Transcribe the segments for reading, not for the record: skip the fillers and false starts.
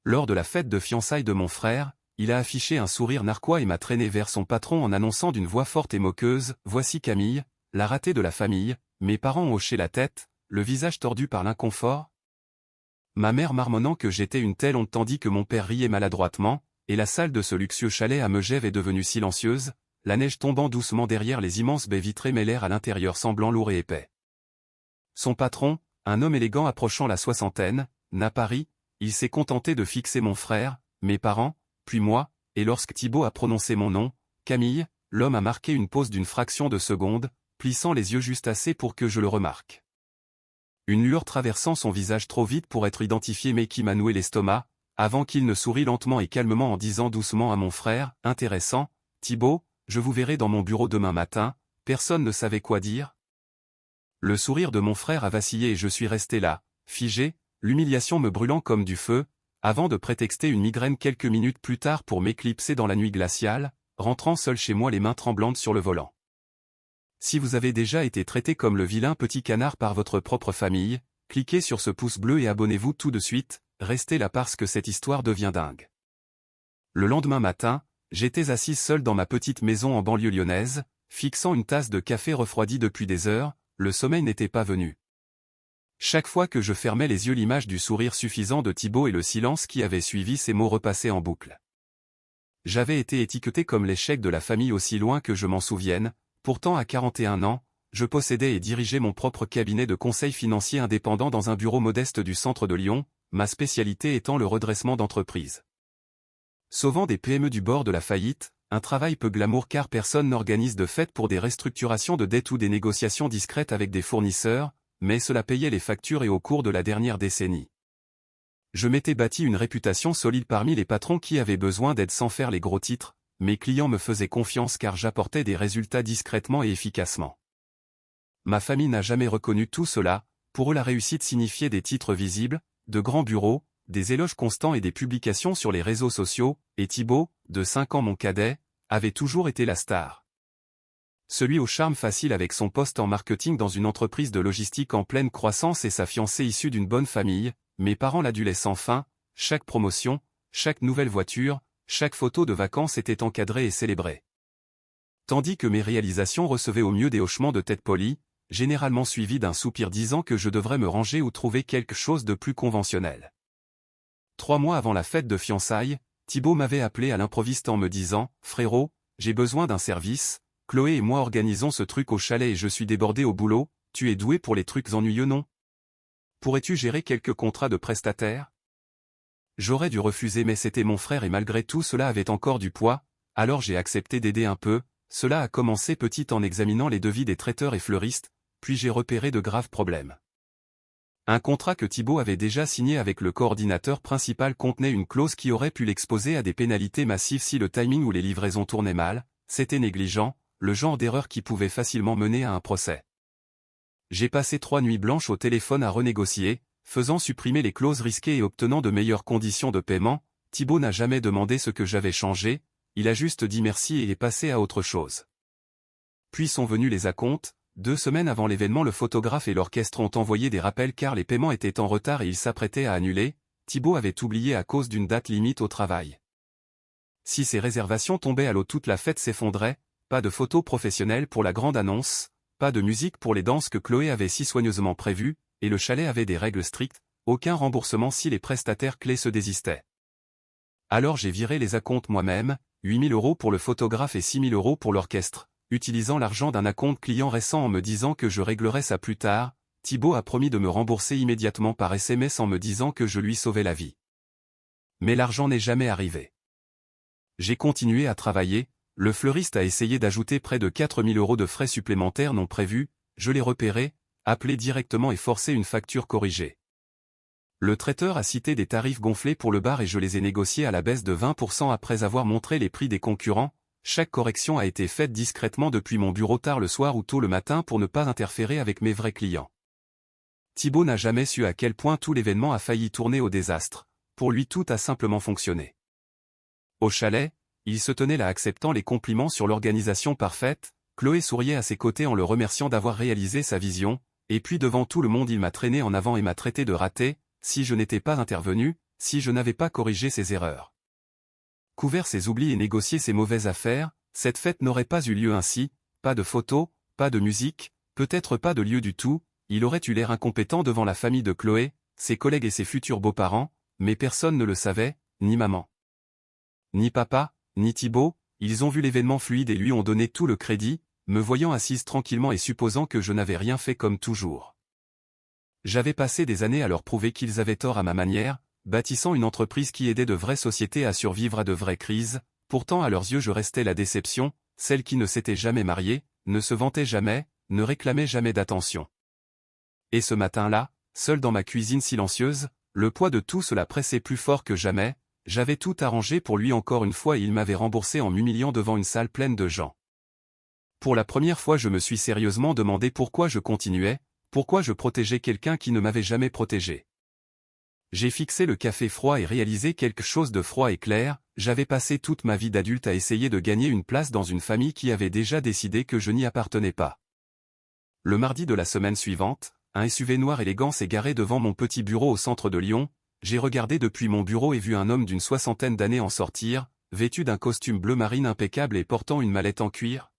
Lors de la fête de fiançailles de mon frère, il a affiché un sourire narquois et m'a traîné vers son patron en annonçant d'une voix forte et moqueuse « Voici Camille, la ratée de la famille ». Mes parents ont hoché la tête, le visage tordu par l'inconfort. Ma mère marmonnant que j'étais une telle honte tandis que mon père riait maladroitement, et la salle de ce luxueux chalet à Megève est devenue silencieuse, la neige tombant doucement derrière les immenses baies vitrées mais l'air à l'intérieur semblant lourd et épais. Son patron, un homme élégant approchant la soixantaine, n'a pas ri, il s'est contenté de fixer mon frère, mes parents, puis moi, et lorsque Thibaut a prononcé mon nom, Camille, l'homme a marqué une pause d'une fraction de seconde, plissant les yeux juste assez pour que je le remarque. Une lueur traversant son visage trop vite pour être identifiée mais qui m'a noué l'estomac, avant qu'il ne sourit lentement et calmement en disant doucement à mon frère, intéressant, « Thibaut, je vous verrai dans mon bureau demain matin », personne ne savait quoi dire. Le sourire de mon frère a vacillé et je suis resté là, figé, l'humiliation me brûlant comme du feu, avant de prétexter une migraine quelques minutes plus tard pour m'éclipser dans la nuit glaciale, rentrant seul chez moi les mains tremblantes sur le volant. Si vous avez déjà été traité comme le vilain petit canard par votre propre famille, cliquez sur ce pouce bleu et abonnez-vous tout de suite, restez là parce que cette histoire devient dingue. Le lendemain matin, j'étais assise seule dans ma petite maison en banlieue lyonnaise, fixant une tasse de café refroidi depuis des heures, le sommeil n'était pas venu. Chaque fois que je fermais les yeux l'image du sourire suffisant de Thibaut et le silence qui avait suivi ces mots repassaient en boucle. J'avais été étiqueté comme l'échec de la famille aussi loin que je m'en souvienne. Pourtant à 41 ans, je possédais et dirigeais mon propre cabinet de conseil financier indépendant dans un bureau modeste du centre de Lyon, ma spécialité étant le redressement d'entreprises. Sauvant des PME du bord de la faillite, un travail peu glamour car personne n'organise de fête pour des restructurations de dettes ou des négociations discrètes avec des fournisseurs, mais cela payait les factures et au cours de la dernière décennie. Je m'étais bâti une réputation solide parmi les patrons qui avaient besoin d'aide sans faire les gros titres. Mes clients me faisaient confiance car j'apportais des résultats discrètement et efficacement. Ma famille n'a jamais reconnu tout cela, pour eux la réussite signifiait des titres visibles, de grands bureaux, des éloges constants et des publications sur les réseaux sociaux, et Thibaut, de 5 ans mon cadet, avait toujours été la star. Celui au charme facile avec son poste en marketing dans une entreprise de logistique en pleine croissance et sa fiancée issue d'une bonne famille, mes parents l'adulaient sans fin, chaque promotion, chaque nouvelle voiture, chaque photo de vacances était encadrée et célébrée. Tandis que mes réalisations recevaient au mieux des hochements de tête polis, généralement suivis d'un soupir disant que je devrais me ranger ou trouver quelque chose de plus conventionnel. 3 mois avant la fête de fiançailles, Thibaut m'avait appelé à l'improviste en me disant « Frérot, j'ai besoin d'un service, Chloé et moi organisons ce truc au chalet et je suis débordé au boulot, tu es doué pour les trucs ennuyeux non? Pourrais-tu gérer quelques contrats de prestataires ?» J'aurais dû refuser mais c'était mon frère et malgré tout cela avait encore du poids, alors j'ai accepté d'aider un peu, cela a commencé petit en examinant les devis des traiteurs et fleuristes, puis j'ai repéré de graves problèmes. Un contrat que Thibaut avait déjà signé avec le coordinateur principal contenait une clause qui aurait pu l'exposer à des pénalités massives si le timing ou les livraisons tournaient mal, c'était négligent, le genre d'erreur qui pouvait facilement mener à un procès. J'ai passé 3 nuits blanches au téléphone à renégocier, faisant supprimer les clauses risquées et obtenant de meilleures conditions de paiement. Thibaut n'a jamais demandé ce que j'avais changé, il a juste dit merci et est passé à autre chose. Puis sont venus les acomptes, 2 semaines avant l'événement le photographe et l'orchestre ont envoyé des rappels car les paiements étaient en retard et ils s'apprêtaient à annuler, Thibaut avait oublié à cause d'une date limite au travail. Si ces réservations tombaient à l'eau toute la fête s'effondrait, pas de photos professionnelles pour la grande annonce, pas de musique pour les danses que Chloé avait si soigneusement prévues, et le chalet avait des règles strictes, aucun remboursement si les prestataires clés se désistaient. Alors j'ai viré les acomptes moi-même, 8 000 € pour le photographe et 6 000 € pour l'orchestre, utilisant l'argent d'un acompte client récent en me disant que je réglerais ça plus tard. Thibaut a promis de me rembourser immédiatement par SMS en me disant que je lui sauvais la vie. Mais l'argent n'est jamais arrivé. J'ai continué à travailler, le fleuriste a essayé d'ajouter près de 4 000 € de frais supplémentaires non prévus, je l'ai repéré, appelé directement et forcé une facture corrigée. Le traiteur a cité des tarifs gonflés pour le bar et je les ai négociés à la baisse de 20% après avoir montré les prix des concurrents. Chaque correction a été faite discrètement depuis mon bureau tard le soir ou tôt le matin pour ne pas interférer avec mes vrais clients. Thibaut n'a jamais su à quel point tout l'événement a failli tourner au désastre, pour lui tout a simplement fonctionné. Au chalet, il se tenait là acceptant les compliments sur l'organisation parfaite, Chloé souriait à ses côtés en le remerciant d'avoir réalisé sa vision, et puis devant tout le monde il m'a traîné en avant et m'a traité de raté. Si je n'étais pas intervenu, si je n'avais pas corrigé ses erreurs. Couvert ses oublis et négocié ses mauvaises affaires, cette fête n'aurait pas eu lieu ainsi, pas de photos, pas de musique, peut-être pas de lieu du tout, il aurait eu l'air incompétent devant la famille de Chloé, ses collègues et ses futurs beaux-parents, mais personne ne le savait, ni maman. Ni papa, ni Thibaut, ils ont vu l'événement fluide et lui ont donné tout le crédit, me voyant assise tranquillement et supposant que je n'avais rien fait comme toujours. J'avais passé des années à leur prouver qu'ils avaient tort à ma manière, bâtissant une entreprise qui aidait de vraies sociétés à survivre à de vraies crises, pourtant à leurs yeux je restais la déception, celle qui ne s'était jamais mariée, ne se vantait jamais, ne réclamait jamais d'attention. Et ce matin-là, seul dans ma cuisine silencieuse, le poids de tout cela pressait plus fort que jamais, j'avais tout arrangé pour lui encore une fois et il m'avait remboursé en m'humiliant devant une salle pleine de gens. Pour la première fois je me suis sérieusement demandé pourquoi je continuais, pourquoi je protégeais quelqu'un qui ne m'avait jamais protégé. J'ai fixé le café froid et réalisé quelque chose de froid et clair, j'avais passé toute ma vie d'adulte à essayer de gagner une place dans une famille qui avait déjà décidé que je n'y appartenais pas. Le mardi de la semaine suivante, un SUV noir élégant s'est garé devant mon petit bureau au centre de Lyon, j'ai regardé depuis mon bureau et vu un homme d'une soixantaine d'années en sortir, vêtu d'un costume bleu marine impeccable et portant une mallette en cuir.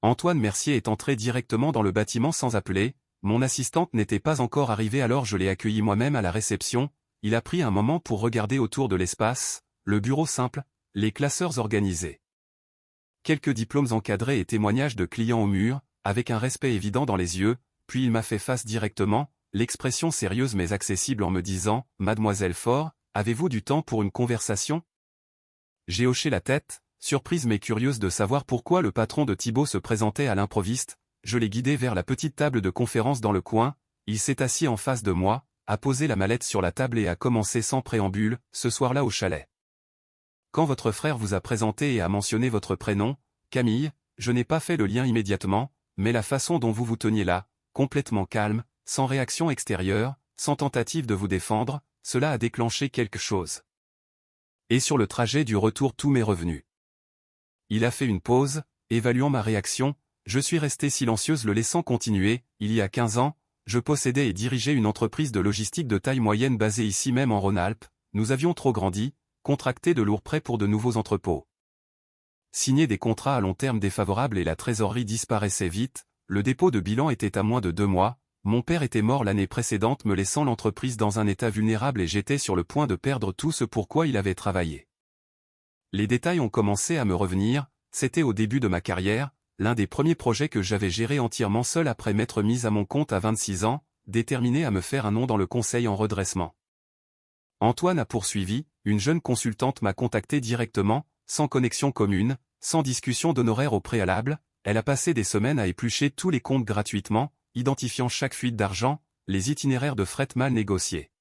Antoine Mercier est entré directement dans le bâtiment sans appeler, mon assistante n'était pas encore arrivée alors je l'ai accueilli moi-même à la réception, il a pris un moment pour regarder autour de l'espace, le bureau simple, les classeurs organisés. Quelques diplômes encadrés et témoignages de clients au mur, avec un respect évident dans les yeux, puis il m'a fait face directement, l'expression sérieuse mais accessible en me disant « Mademoiselle Faure, avez-vous du temps pour une conversation ?» J'ai hoché la tête, surprise mais curieuse de savoir pourquoi le patron de Thibaut se présentait à l'improviste, je l'ai guidé vers la petite table de conférence dans le coin, il s'est assis en face de moi, a posé la mallette sur la table et a commencé sans préambule, ce soir-là au chalet. Quand votre frère vous a présenté et a mentionné votre prénom, Camille, je n'ai pas fait le lien immédiatement, mais la façon dont vous vous teniez là, complètement calme, sans réaction extérieure, sans tentative de vous défendre, cela a déclenché quelque chose. Et sur le trajet du retour tout m'est revenu. Il a fait une pause, évaluant ma réaction, je suis resté silencieuse le laissant continuer, il y a 15 ans, je possédais et dirigeais une entreprise de logistique de taille moyenne basée ici même en Rhône-Alpes, nous avions trop grandi, contracté de lourds prêts pour de nouveaux entrepôts. Signer des contrats à long terme défavorables et la trésorerie disparaissait vite, le dépôt de bilan était à moins de 2 mois, mon père était mort l'année précédente me laissant l'entreprise dans un état vulnérable et j'étais sur le point de perdre tout ce pour quoi il avait travaillé. Les détails ont commencé à me revenir, c'était au début de ma carrière, l'un des premiers projets que j'avais géré entièrement seul après m'être mise à mon compte à 26 ans, déterminé à me faire un nom dans le conseil en redressement. Antoine a poursuivi, une jeune consultante m'a contacté directement, sans connexion commune, sans discussion d'honoraires au préalable, elle a passé des semaines à éplucher tous les comptes gratuitement, identifiant chaque fuite d'argent, les itinéraires de fret mal négociés.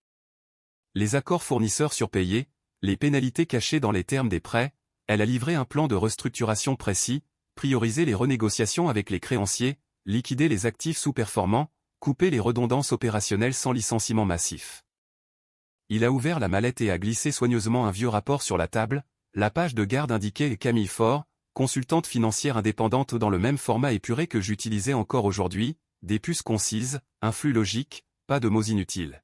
Les accords fournisseurs surpayés, les pénalités cachées dans les termes des prêts, elle a livré un plan de restructuration précis, priorisé les renégociations avec les créanciers, liquidé les actifs sous-performants, coupé les redondances opérationnelles sans licenciement massif. Il a ouvert la mallette et a glissé soigneusement un vieux rapport sur la table, la page de garde indiquait Camille Faure, consultante financière indépendante dans le même format épuré que j'utilisais encore aujourd'hui, des puces concises, un flux logique, pas de mots inutiles.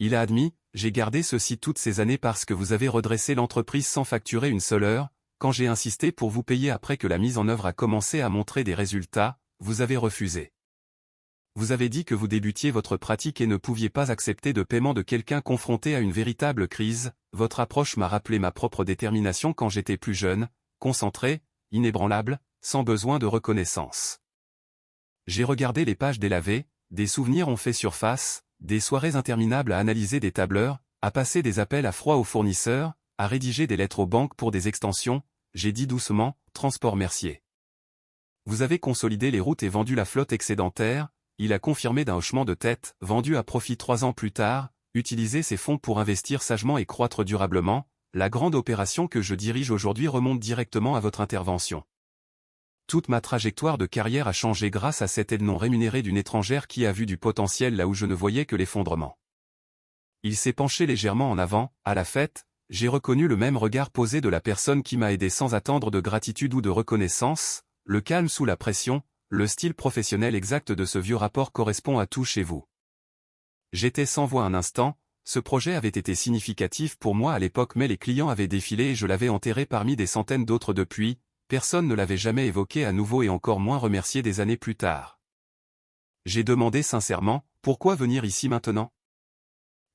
Il a admis, j'ai gardé ceci toutes ces années parce que vous avez redressé l'entreprise sans facturer une seule heure, quand j'ai insisté pour vous payer après que la mise en œuvre a commencé à montrer des résultats, vous avez refusé. Vous avez dit que vous débutiez votre pratique et ne pouviez pas accepter de paiement de quelqu'un confronté à une véritable crise, votre approche m'a rappelé ma propre détermination quand j'étais plus jeune, concentré, inébranlable, sans besoin de reconnaissance. J'ai regardé les pages délavées, des souvenirs ont fait surface, des soirées interminables à analyser des tableurs, à passer des appels à froid aux fournisseurs, à rédiger des lettres aux banques pour des extensions, j'ai dit doucement, Transport Mercier. Vous avez consolidé les routes et vendu la flotte excédentaire, il a confirmé d'un hochement de tête, vendu à profit 3 ans plus tard, utilisé ces fonds pour investir sagement et croître durablement, la grande opération que je dirige aujourd'hui remonte directement à votre intervention. Toute ma trajectoire de carrière a changé grâce à cette aide non rémunérée d'une étrangère qui a vu du potentiel là où je ne voyais que l'effondrement. Il s'est penché légèrement en avant, à la fête, j'ai reconnu le même regard posé de la personne qui m'a aidé sans attendre de gratitude ou de reconnaissance, le calme sous la pression, le style professionnel exact de ce vieux rapport correspond à tout chez vous. J'étais sans voix un instant, Ce projet avait été significatif pour moi à l'époque, mais les clients avaient défilé et je l'avais enterré parmi des centaines d'autres depuis, personne ne l'avait jamais évoqué à nouveau et encore moins remercié des années plus tard. J'ai demandé sincèrement, pourquoi venir ici maintenant?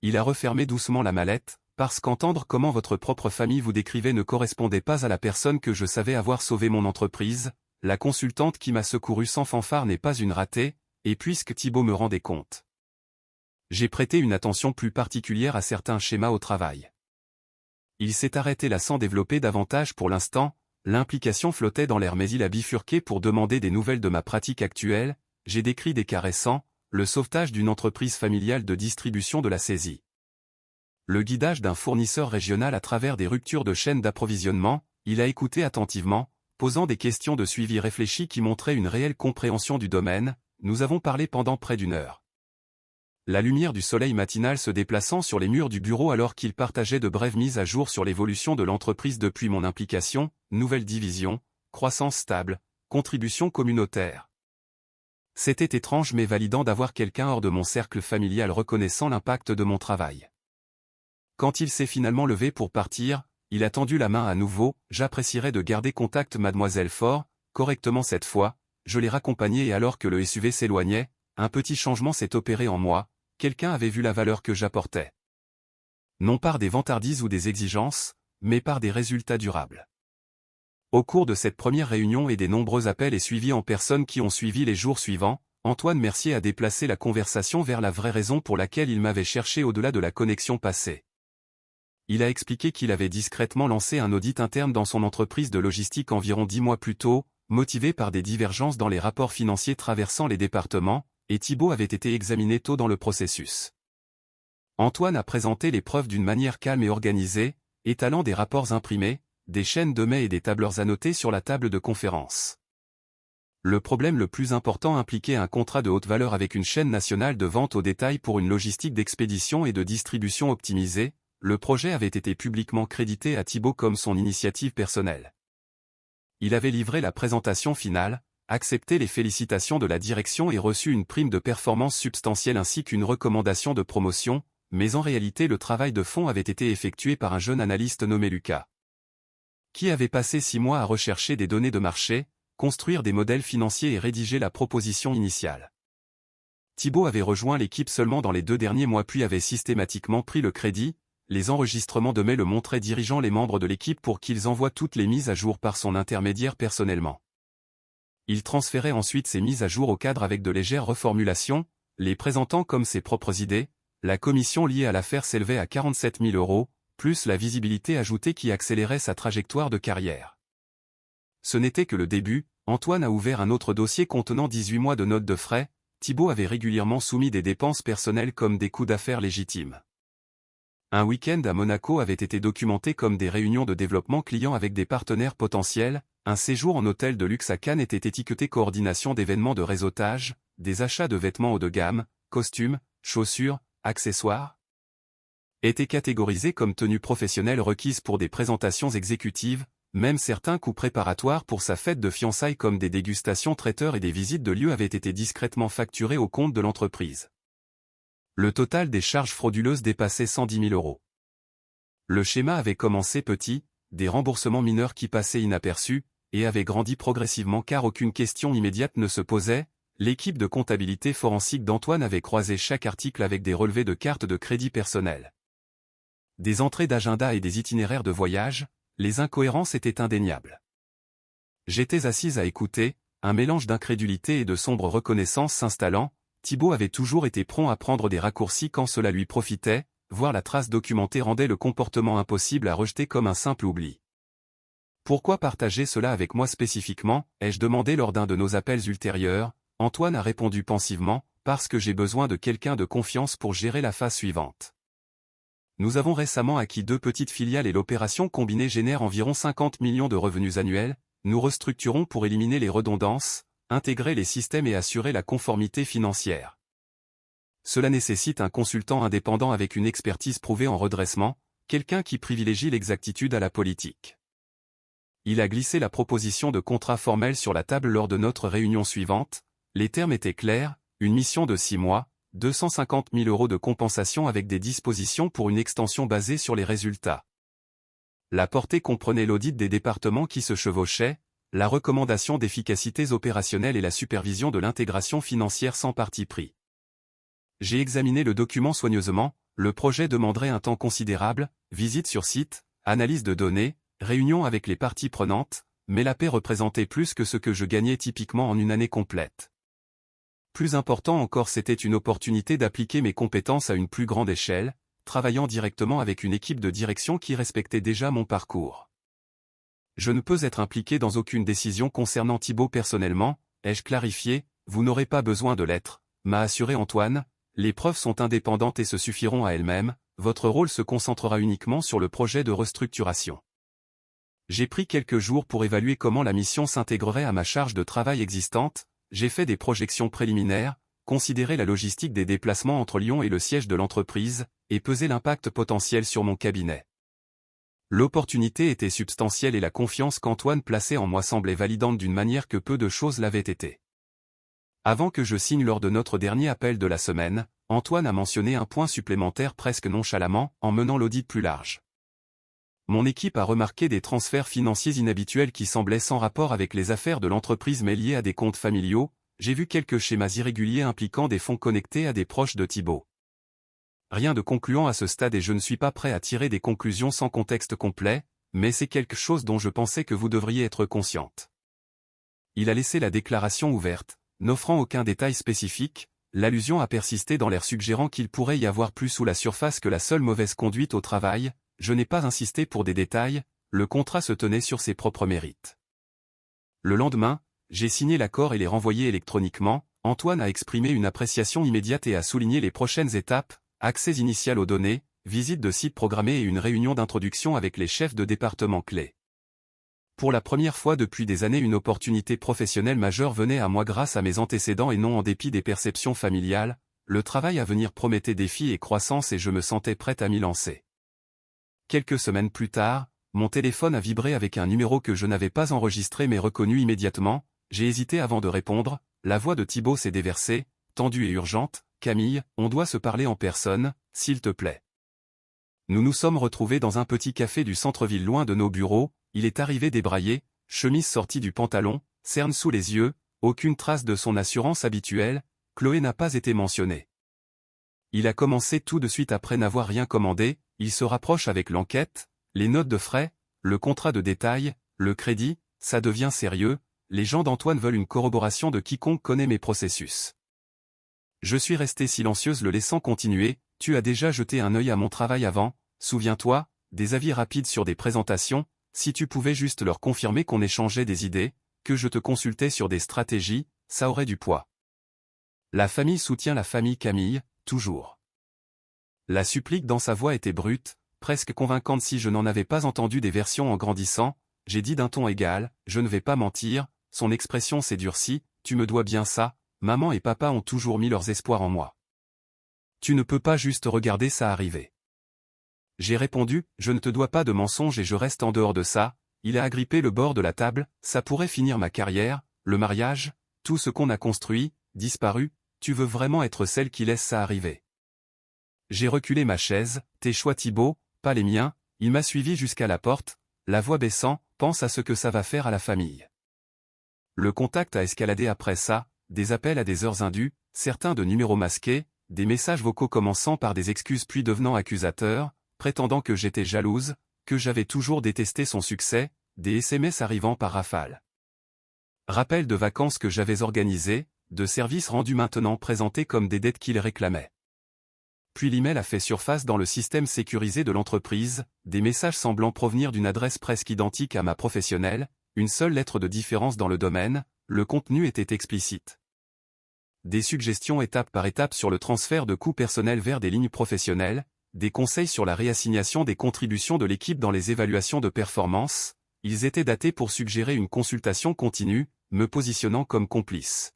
Il a refermé doucement la mallette, parce qu'entendre comment votre propre famille vous décrivait ne correspondait pas à la personne que je savais avoir sauvé mon entreprise, la consultante qui m'a secouru sans fanfare n'est pas une ratée, et puisque Thibaut me rendait compte. J'ai prêté une attention plus particulière à certains schémas au travail. Il s'est arrêté là sans développer davantage pour l'instant, l'implication flottait dans l'air mais il a bifurqué pour demander des nouvelles de ma pratique actuelle, j'ai décrit des cas récents, le sauvetage d'une entreprise familiale de distribution de la saisie. Le guidage d'un fournisseur régional à travers des ruptures de chaîne d'approvisionnement, il a écouté attentivement, posant des questions de suivi réfléchi qui montraient une réelle compréhension du domaine, nous avons parlé pendant près d'une heure. La lumière du soleil matinal se déplaçant sur les murs du bureau alors qu'il partageait de brèves mises à jour sur l'évolution de l'entreprise depuis mon implication, nouvelle division, croissance stable, contribution communautaire. C'était étrange mais validant d'avoir quelqu'un hors de mon cercle familial reconnaissant l'impact de mon travail. Quand il s'est finalement levé pour partir, il a tendu la main à nouveau, j'apprécierais de garder contact mademoiselle Faure, correctement cette fois, je l'ai raccompagné et alors que le SUV s'éloignait, un petit changement s'est opéré en moi, quelqu'un avait vu la valeur que j'apportais. Non par des vantardises ou des exigences, mais par des résultats durables. Au cours de cette première réunion et des nombreux appels et suivis en personne qui ont suivi les jours suivants, Antoine Mercier a déplacé la conversation vers la vraie raison pour laquelle il m'avait cherché au-delà de la connexion passée. Il a expliqué qu'il avait discrètement lancé un audit interne dans son entreprise de logistique environ 10 mois plus tôt, motivé par des divergences dans les rapports financiers traversant les départements, et Thibaut avait été examiné tôt dans le processus. Antoine a présenté les preuves d'une manière calme et organisée, étalant des rapports imprimés, des chaînes de mets et des tableurs annotés sur la table de conférence. Le problème le plus important impliquait un contrat de haute valeur avec une chaîne nationale de vente au détail pour une logistique d'expédition et de distribution optimisée. Le projet avait été publiquement crédité à Thibaut comme son initiative personnelle. Il avait livré la présentation finale, accepté les félicitations de la direction et reçu une prime de performance substantielle ainsi qu'une recommandation de promotion, mais en réalité le travail de fond avait été effectué par un jeune analyste nommé Lucas, qui avait passé 6 mois à rechercher des données de marché, construire des modèles financiers et rédiger la proposition initiale. Thibaut avait rejoint l'équipe seulement dans les 2 derniers mois puis avait systématiquement pris le crédit. Les enregistrements de mai le montraient dirigeant les membres de l'équipe pour qu'ils envoient toutes les mises à jour par son intermédiaire personnellement. Il transférait ensuite ces mises à jour au cadre avec de légères reformulations, les présentant comme ses propres idées. La commission liée à l'affaire s'élevait à 47 000 €, plus la visibilité ajoutée qui accélérait sa trajectoire de carrière. Ce n'était que le début, Antoine a ouvert un autre dossier contenant 18 mois de notes de frais, Thibaut avait régulièrement soumis des dépenses personnelles comme des coûts d'affaires légitimes. Un week-end à Monaco avait été documenté comme des réunions de développement client avec des partenaires potentiels, un séjour en hôtel de luxe à Cannes était étiqueté coordination d'événements de réseautage, des achats de vêtements haut de gamme, costumes, chaussures, accessoires, étaient catégorisés comme tenues professionnelles requises pour des présentations exécutives, même certains coûts préparatoires pour sa fête de fiançailles comme des dégustations traiteurs et des visites de lieux avaient été discrètement facturés au compte de l'entreprise. Le total des charges frauduleuses dépassait 110 000 €. Le schéma avait commencé petit, des remboursements mineurs qui passaient inaperçus, et avait grandi progressivement car aucune question immédiate ne se posait. L'équipe de comptabilité forensique d'Antoine avait croisé chaque article avec des relevés de cartes de crédit personnel, des entrées d'agenda et des itinéraires de voyage, les incohérences étaient indéniables. J'étais assise à écouter, un mélange d'incrédulité et de sombre reconnaissance s'installant. Thibaut avait toujours été prompt à prendre des raccourcis quand cela lui profitait, voir la trace documentée rendait le comportement impossible à rejeter comme un simple oubli. Pourquoi partager cela avec moi spécifiquement, ai-je demandé lors d'un de nos appels ultérieurs. Antoine a répondu pensivement, parce que j'ai besoin de quelqu'un de confiance pour gérer la phase suivante. Nous avons récemment acquis 2 petites filiales et l'opération combinée génère environ 50 millions de revenus annuels, nous restructurons pour éliminer les redondances, intégrer les systèmes et assurer la conformité financière. Cela nécessite un consultant indépendant avec une expertise prouvée en redressement, quelqu'un qui privilégie l'exactitude à la politique. Il a glissé la proposition de contrat formel sur la table lors de notre réunion suivante, les termes étaient clairs, une mission de 6 mois, 250 000 € de compensation avec des dispositions pour une extension basée sur les résultats. La portée comprenait l'audit des départements qui se chevauchaient, la recommandation d'efficacité opérationnelle et la supervision de l'intégration financière sans parti pris. J'ai examiné le document soigneusement, le projet demanderait un temps considérable, visite sur site, analyse de données, réunion avec les parties prenantes, mais la paie représentait plus que ce que je gagnais typiquement en une année complète. Plus important encore, c'était une opportunité d'appliquer mes compétences à une plus grande échelle, travaillant directement avec une équipe de direction qui respectait déjà mon parcours. Je ne peux être impliqué dans aucune décision concernant Thibaut personnellement, ai-je clarifié, vous n'aurez pas besoin de l'être, m'a assuré Antoine, les preuves sont indépendantes et se suffiront à elles-mêmes, votre rôle se concentrera uniquement sur le projet de restructuration. J'ai pris quelques jours pour évaluer comment la mission s'intégrerait à ma charge de travail existante, j'ai fait des projections préliminaires, considéré la logistique des déplacements entre Lyon et le siège de l'entreprise, et pesé l'impact potentiel sur mon cabinet. L'opportunité était substantielle et la confiance qu'Antoine plaçait en moi semblait validante d'une manière que peu de choses l'avaient été. Avant que je signe lors de notre dernier appel de la semaine, Antoine a mentionné un point supplémentaire presque nonchalamment, en menant l'audit plus large. Mon équipe a remarqué des transferts financiers inhabituels qui semblaient sans rapport avec les affaires de l'entreprise mais liés à des comptes familiaux, j'ai vu quelques schémas irréguliers impliquant des fonds connectés à des proches de Thibaut. Rien de concluant à ce stade et je ne suis pas prêt à tirer des conclusions sans contexte complet, mais c'est quelque chose dont je pensais que vous devriez être consciente. Il a laissé la déclaration ouverte, n'offrant aucun détail spécifique, l'allusion a persisté dans l'air suggérant qu'il pourrait y avoir plus sous la surface que la seule mauvaise conduite au travail, je n'ai pas insisté pour des détails, le contrat se tenait sur ses propres mérites. Le lendemain, j'ai signé l'accord et l'ai renvoyé électroniquement, Antoine a exprimé une appréciation immédiate et a souligné les prochaines étapes, accès initial aux données, visite de site programmée et une réunion d'introduction avec les chefs de département clés. Pour la première fois depuis des années, une opportunité professionnelle majeure venait à moi grâce à mes antécédents et non en dépit des perceptions familiales, le travail à venir promettait défis et croissance et je me sentais prête à m'y lancer. Quelques semaines plus tard, mon téléphone a vibré avec un numéro que je n'avais pas enregistré mais reconnu immédiatement, j'ai hésité avant de répondre, la voix de Thibaut s'est déversée, tendue et urgente, Camille, on doit se parler en personne, s'il te plaît. Nous nous sommes retrouvés dans un petit café du centre-ville loin de nos bureaux, il est arrivé débraillé, chemise sortie du pantalon, cerne sous les yeux, aucune trace de son assurance habituelle, Chloé n'a pas été mentionnée. Il a commencé tout de suite après n'avoir rien commandé, il se rapproche avec l'enquête, les notes de frais, le contrat de détail, le crédit, ça devient sérieux, les gens d'Antoine veulent une corroboration de quiconque connaît mes processus. Je suis resté silencieuse le laissant continuer, tu as déjà jeté un œil à mon travail avant, souviens-toi, des avis rapides sur des présentations, si tu pouvais juste leur confirmer qu'on échangeait des idées, que je te consultais sur des stratégies, ça aurait du poids. La famille soutient la famille Camille, toujours. La supplique dans sa voix était brute, presque convaincante si je n'en avais pas entendu des versions en grandissant, j'ai dit d'un ton égal, je ne vais pas mentir, son expression s'est durcie, tu me dois bien ça, maman et papa ont toujours mis leurs espoirs en moi. Tu ne peux pas juste regarder ça arriver. J'ai répondu, je ne te dois pas de mensonges et je reste en dehors de ça, il a agrippé le bord de la table, ça pourrait finir ma carrière, le mariage, tout ce qu'on a construit, disparu, tu veux vraiment être celle qui laisse ça arriver. J'ai reculé ma chaise, tes choix Thibaut, pas les miens, il m'a suivi jusqu'à la porte, la voix baissant, pense à ce que ça va faire à la famille. Le contact a escaladé après ça, des appels à des heures indues, certains de numéros masqués, des messages vocaux commençant par des excuses puis devenant accusateurs, prétendant que j'étais jalouse, que j'avais toujours détesté son succès, des SMS arrivant par rafale. Rappel de vacances que j'avais organisées, de services rendus maintenant présentés comme des dettes qu'il réclamait. Puis l'email a fait surface dans le système sécurisé de l'entreprise, des messages semblant provenir d'une adresse presque identique à ma professionnelle, une seule lettre de différence dans le domaine, le contenu était explicite. Des suggestions étape par étape sur le transfert de coûts personnels vers des lignes professionnelles, des conseils sur la réassignation des contributions de l'équipe dans les évaluations de performance, ils étaient datés pour suggérer une consultation continue, me positionnant comme complice.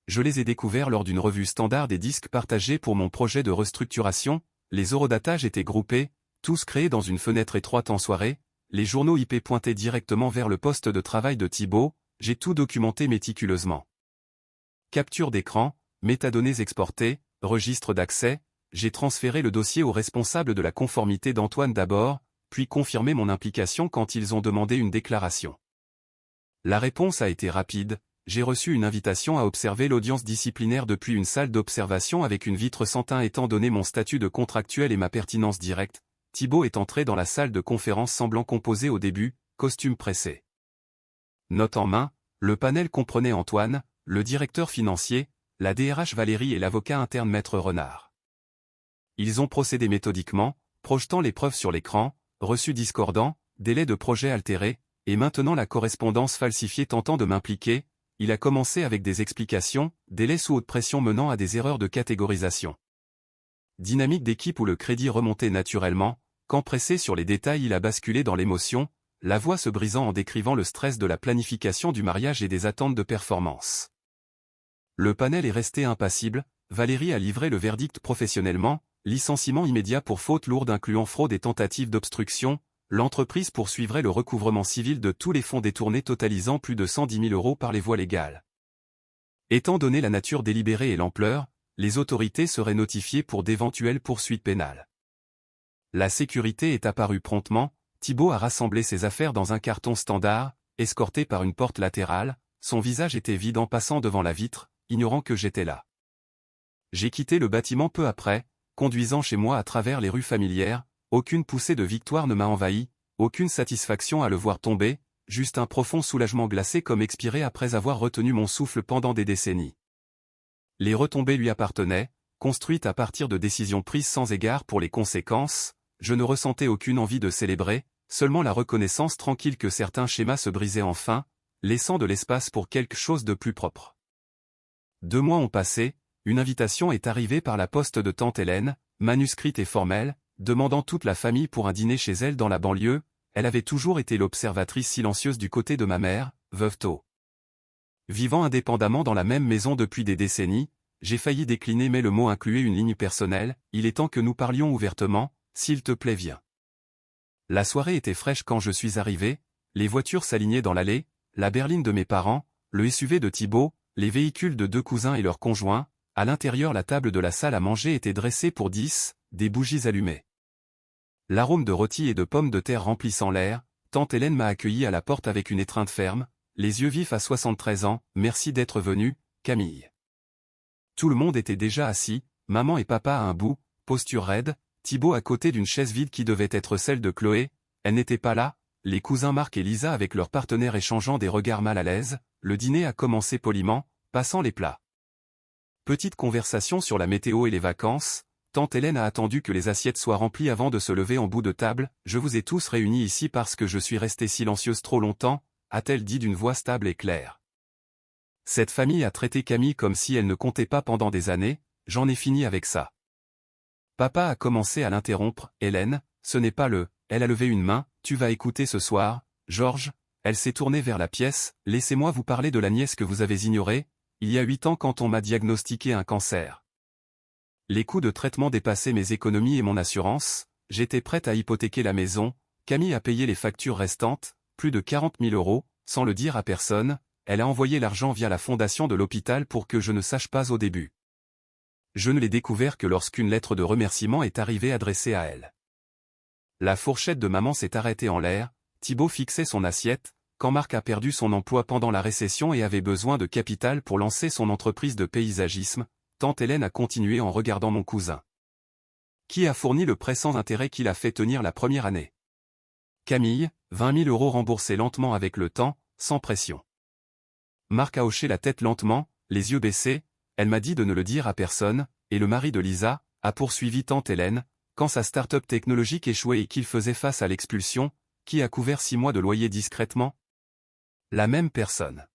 Je les ai découverts lors d'une revue standard des disques partagés pour mon projet de restructuration, les eurodatages étaient groupés, tous créés dans une fenêtre étroite en soirée, les journaux IP pointaient directement vers le poste de travail de Thibaut, j'ai tout documenté méticuleusement. Capture d'écran, métadonnées exportées, registre d'accès, j'ai transféré le dossier au responsable de la conformité d'Antoine d'abord, puis confirmé mon implication quand ils ont demandé une déclaration. La réponse a été rapide, j'ai reçu une invitation à observer l'audience disciplinaire depuis une salle d'observation avec une vitre sans teint étant donné mon statut de contractuel et ma pertinence directe. Thibault est entré dans la salle de conférence semblant composer au début, costume pressé. Note en main, le panel comprenait Antoine, le directeur financier, la DRH Valérie et l'avocat interne Maître Renard. Ils ont procédé méthodiquement, projetant les preuves sur l'écran, reçus discordants, délai de projet altéré, et maintenant la correspondance falsifiée tentant de m'impliquer. Il a commencé avec des explications, délai sous haute pression menant à des erreurs de catégorisation. Dynamique d'équipe où le crédit remontait naturellement, quand pressé sur les détails il a basculé dans l'émotion, la voix se brisant en décrivant le stress de la planification du mariage et des attentes de performance. Le panel est resté impassible, Valérie a livré le verdict professionnellement, licenciement immédiat pour faute lourde incluant fraude et tentative d'obstruction. L'entreprise poursuivrait le recouvrement civil de tous les fonds détournés totalisant plus de 110 000 € par les voies légales. Étant donné la nature délibérée et l'ampleur, les autorités seraient notifiées pour d'éventuelles poursuites pénales. La sécurité est apparue promptement, Thibault a rassemblé ses affaires dans un carton standard, escorté par une porte latérale, son visage était vide en passant devant la vitre, ignorant que j'étais là. J'ai quitté le bâtiment peu après, conduisant chez moi à travers les rues familières. Aucune poussée de victoire ne m'a envahi, aucune satisfaction à le voir tomber, juste un profond soulagement glacé comme expiré après avoir retenu mon souffle pendant des décennies. Les retombées lui appartenaient, construites à partir de décisions prises sans égard pour les conséquences, je ne ressentais aucune envie de célébrer, seulement la reconnaissance tranquille que certains schémas se brisaient enfin, laissant de l'espace pour quelque chose de plus propre. 2 mois ont passé, une invitation est arrivée par la poste de tante Hélène, manuscrite et formelle, demandant toute la famille pour un dîner chez elle dans la banlieue. Elle avait toujours été l'observatrice silencieuse du côté de ma mère, veuve tôt. Vivant indépendamment dans la même maison depuis des décennies, j'ai failli décliner mais le mot incluait une ligne personnelle, il est temps que nous parlions ouvertement, s'il te plaît viens. La soirée était fraîche quand je suis arrivé, les voitures s'alignaient dans l'allée, la berline de mes parents, le SUV de Thibault, les véhicules de 2 cousins et leurs conjoints, à l'intérieur la table de la salle à manger était dressée pour 10, des bougies allumées. L'arôme de rôti et de pommes de terre remplissant l'air, tante Hélène m'a accueilli à la porte avec une étreinte ferme, les yeux vifs à 73 ans, merci d'être venu, Camille. Tout le monde était déjà assis, maman et papa à un bout, posture raide, Thibault à côté d'une chaise vide qui devait être celle de Chloé, elle n'était pas là, les cousins Marc et Lisa avec leurs partenaires échangeant des regards mal à l'aise, le dîner a commencé poliment, passant les plats. Petite conversation sur la météo et les vacances. Tante Hélène a attendu que les assiettes soient remplies avant de se lever en bout de table. Je vous ai tous réunis ici parce que je suis restée silencieuse trop longtemps, a-t-elle dit d'une voix stable et claire. Cette famille a traité Camille comme si elle ne comptait pas pendant des années, j'en ai fini avec ça. Papa a commencé à l'interrompre, Hélène, ce n'est pas le, elle a levé une main, tu vas écouter ce soir, Georges, elle s'est tournée vers la pièce, laissez-moi vous parler de la nièce que vous avez ignorée, il y a 8 ans quand on m'a diagnostiqué un cancer. Les coûts de traitement dépassaient mes économies et mon assurance, j'étais prête à hypothéquer la maison, Camille a payé les factures restantes, plus de 40 000 €, sans le dire à personne, elle a envoyé l'argent via la fondation de l'hôpital pour que je ne sache pas au début. Je ne l'ai découvert que lorsqu'une lettre de remerciement est arrivée adressée à elle. La fourchette de maman s'est arrêtée en l'air, Thibault fixait son assiette, quand Marc a perdu son emploi pendant la récession et avait besoin de capital pour lancer son entreprise de paysagisme, tante Hélène a continué en regardant mon cousin. Qui a fourni le prêt sans intérêt qu'il a fait tenir la première année? Camille, 20 000 € remboursés lentement avec le temps, sans pression. Marc a hoché la tête lentement, les yeux baissés, elle m'a dit de ne le dire à personne, et le mari de Lisa, a poursuivi tante Hélène, quand sa start-up technologique échouait et qu'il faisait face à l'expulsion, qui a couvert 6 mois de loyer discrètement? La même personne.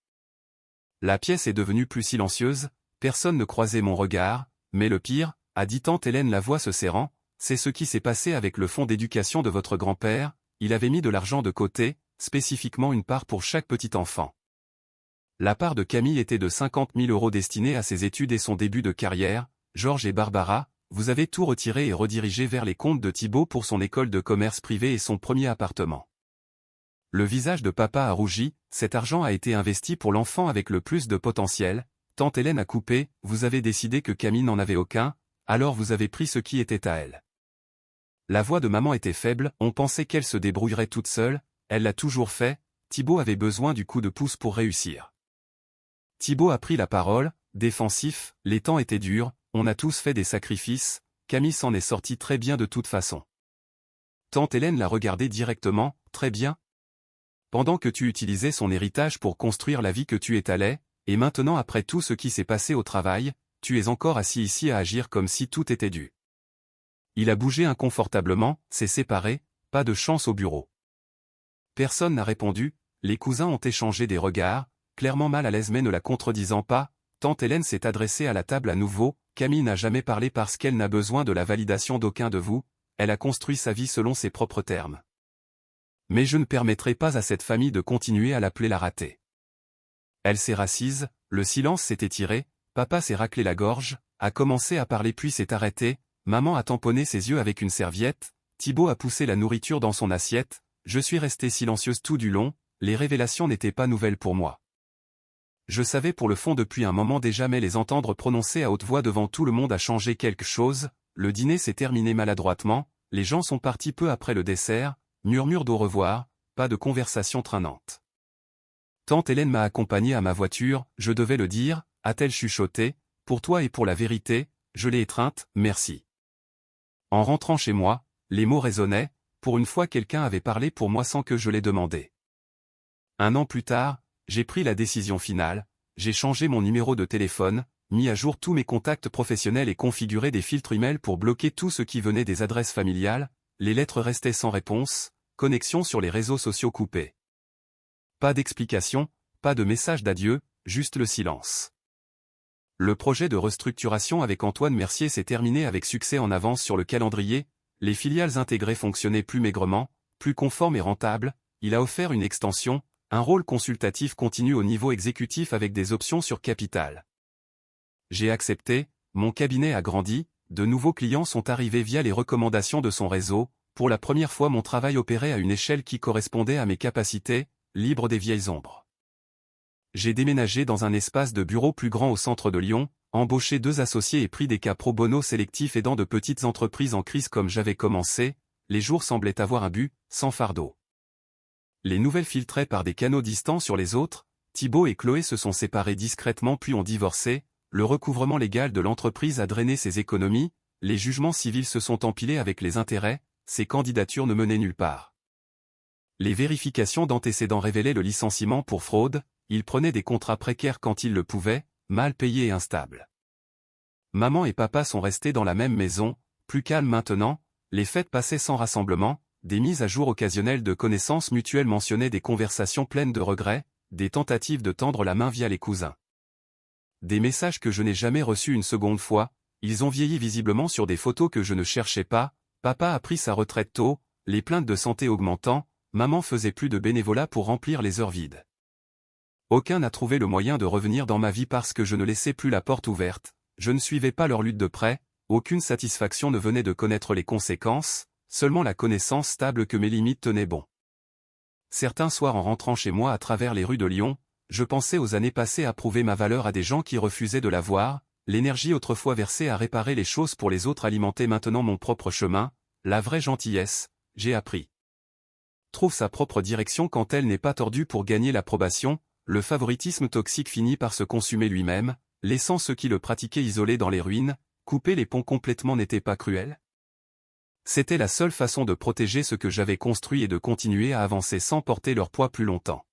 La pièce est devenue plus silencieuse, personne ne croisait mon regard, mais le pire, a dit tante Hélène la voix se serrant, c'est ce qui s'est passé avec le fonds d'éducation de votre grand-père, il avait mis de l'argent de côté, spécifiquement une part pour chaque petit enfant. La part de Camille était de 50 000 € destinée à ses études et son début de carrière. Georges et Barbara, vous avez tout retiré et redirigé vers les comptes de Thibault pour son école de commerce privé et son premier appartement. Le visage de papa a rougi, cet argent a été investi pour l'enfant avec le plus de potentiel. Tante Hélène a coupé, vous avez décidé que Camille n'en avait aucun, alors vous avez pris ce qui était à elle. La voix de maman était faible, on pensait qu'elle se débrouillerait toute seule, elle l'a toujours fait, Thibaut avait besoin du coup de pouce pour réussir. Thibaut a pris la parole, défensif, les temps étaient durs, on a tous fait des sacrifices, Camille s'en est sortie très bien de toute façon. Tante Hélène l'a regardé directement, très bien. Pendant que tu utilisais son héritage pour construire la vie que tu étalais, et maintenant après tout ce qui s'est passé au travail, tu es encore assis ici à agir comme si tout était dû. Il a bougé inconfortablement, s'est séparé, pas de chance au bureau. Personne n'a répondu, les cousins ont échangé des regards, clairement mal à l'aise mais ne la contredisant pas, tante Hélène s'est adressée à la table à nouveau, Camille n'a jamais parlé parce qu'elle n'a besoin de la validation d'aucun de vous, elle a construit sa vie selon ses propres termes. Mais je ne permettrai pas à cette famille de continuer à l'appeler la ratée. Elle s'est rassise, le silence s'est étiré, papa s'est raclé la gorge, a commencé à parler puis s'est arrêté, maman a tamponné ses yeux avec une serviette, Thibaut a poussé la nourriture dans son assiette, je suis restée silencieuse tout du long, les révélations n'étaient pas nouvelles pour moi. Je savais pour le fond depuis un moment déjà mais les entendre prononcer à haute voix devant tout le monde a changé quelque chose, le dîner s'est terminé maladroitement, les gens sont partis peu après le dessert, murmure d'au revoir, pas de conversation traînante. Tante Hélène m'a accompagné à ma voiture, je devais le dire, a-t-elle chuchoté, pour toi et pour la vérité, je l'ai étreinte, merci. En rentrant chez moi, les mots résonnaient, pour une fois quelqu'un avait parlé pour moi sans que je l'aie demandé. 1 an plus tard, j'ai pris la décision finale, j'ai changé mon numéro de téléphone, mis à jour tous mes contacts professionnels et configuré des filtres email pour bloquer tout ce qui venait des adresses familiales, les lettres restaient sans réponse, connexion sur les réseaux sociaux coupée. Pas d'explication, pas de message d'adieu, juste le silence. Le projet de restructuration avec Antoine Mercier s'est terminé avec succès en avance sur le calendrier, les filiales intégrées fonctionnaient plus maigrement, plus conformes et rentables, il a offert une extension, un rôle consultatif continu au niveau exécutif avec des options sur capital. J'ai accepté, mon cabinet a grandi, de nouveaux clients sont arrivés via les recommandations de son réseau, pour la première fois mon travail opérait à une échelle qui correspondait à mes capacités, libre des vieilles ombres. J'ai déménagé dans un espace de bureau plus grand au centre de Lyon, embauché 2 associés et pris des cas pro bono sélectifs aidant de petites entreprises en crise comme j'avais commencé, les jours semblaient avoir un but, sans fardeau. Les nouvelles filtraient par des canaux distants sur les autres, Thibaut et Chloé se sont séparés discrètement puis ont divorcé, le recouvrement légal de l'entreprise a drainé ses économies, les jugements civils se sont empilés avec les intérêts, ces candidatures ne menaient nulle part. Les vérifications d'antécédents révélaient le licenciement pour fraude, il prenait des contrats précaires quand il le pouvait, mal payés et instables. Maman et papa sont restés dans la même maison, plus calmes maintenant, les fêtes passaient sans rassemblement, des mises à jour occasionnelles de connaissances mutuelles mentionnaient des conversations pleines de regrets, des tentatives de tendre la main via les cousins. Des messages que je n'ai jamais reçus une seconde fois, ils ont vieilli visiblement sur des photos que je ne cherchais pas, papa a pris sa retraite tôt, les plaintes de santé augmentant, maman faisait plus de bénévolat pour remplir les heures vides. Aucun n'a trouvé le moyen de revenir dans ma vie parce que je ne laissais plus la porte ouverte, je ne suivais pas leur lutte de près, aucune satisfaction ne venait de connaître les conséquences, seulement la connaissance stable que mes limites tenaient bon. Certains soirs en rentrant chez moi à travers les rues de Lyon, je pensais aux années passées à prouver ma valeur à des gens qui refusaient de la voir, l'énergie autrefois versée à réparer les choses pour les autres alimentait maintenant mon propre chemin, la vraie gentillesse, j'ai appris. Trouve sa propre direction quand elle n'est pas tordue pour gagner l'approbation, le favoritisme toxique finit par se consumer lui-même, laissant ceux qui le pratiquaient isolés dans les ruines, couper les ponts complètement n'était pas cruel. C'était la seule façon de protéger ce que j'avais construit et de continuer à avancer sans porter leur poids plus longtemps.